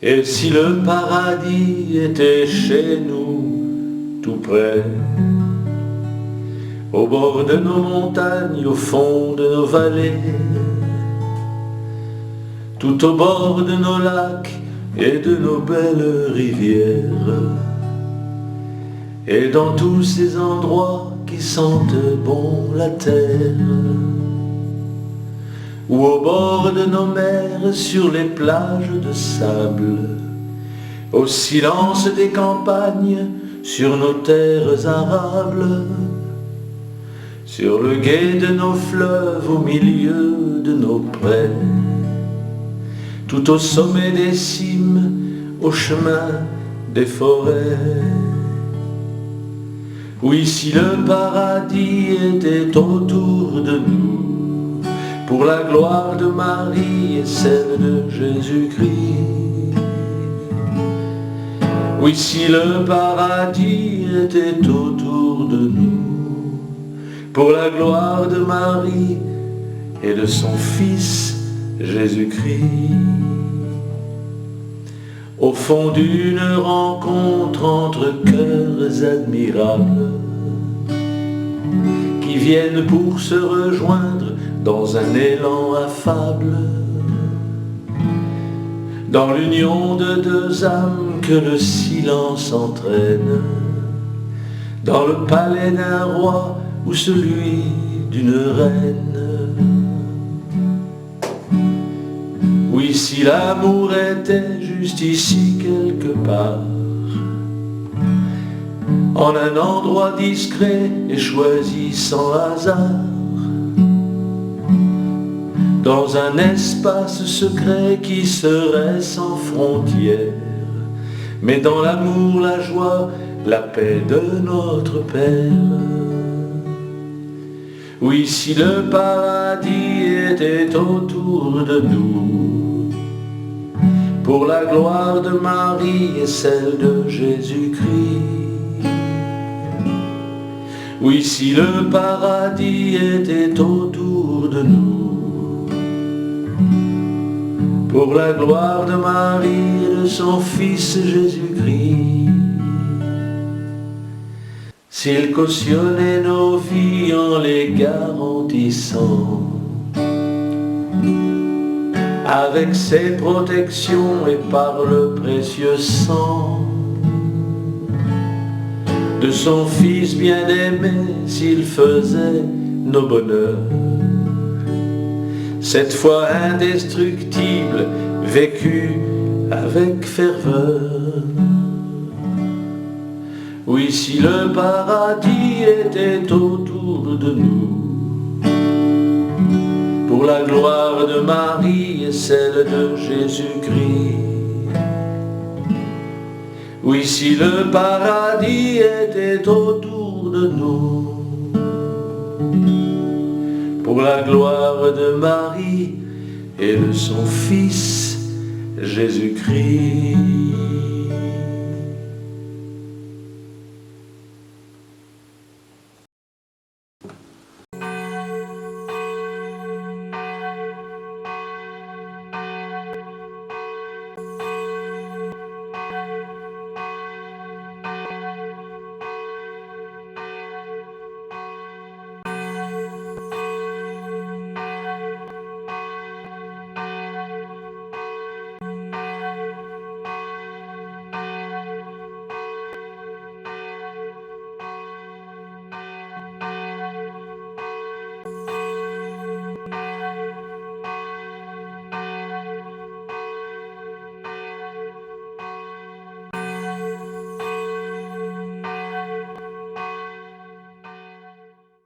Et si le paradis était chez nous, tout près, au bord de nos montagnes, au fond de nos vallées, tout au bord de nos lacs et de nos belles rivières, et dans tous ces endroits qui sentent bon la terre, ou au bord de nos mers, sur les plages de sable, au silence des campagnes, sur nos terres arables, sur le gué de nos fleuves, au milieu de nos prés, tout au sommet des cimes, au chemin des forêts. Oui, si le paradis était autour de nous, pour la gloire de Marie et celle de Jésus-Christ. Oui, si le paradis était autour de nous, pour la gloire de Marie et de son Fils Jésus-Christ. Au fond d'une rencontre entre cœurs admirables, qui viennent pour se rejoindre dans un élan affable, dans l'union de deux âmes que le silence entraîne, dans le palais d'un roi ou celui d'une reine. Oui, si l'amour était juste ici quelque part, en un endroit discret et choisi sans hasard, dans un espace secret qui serait sans frontières, mais dans l'amour, la joie, la paix de notre Père. Oui, si le paradis était autour de nous, pour la gloire de Marie et celle de Jésus-Christ. Oui, si le paradis était autour de nous, pour la gloire de Marie et de son Fils Jésus-Christ. S'il cautionnait nos vies en les garantissant, avec ses protections et par le précieux sang de son Fils bien-aimé, s'il faisait nos bonheurs, cette foi indestructible, vécue avec ferveur. Oui, si le paradis était autour de nous, pour la gloire de Marie et celle de Jésus-Christ. Oui, si le paradis était autour de nous, pour la gloire de Marie et de son Fils Jésus-Christ.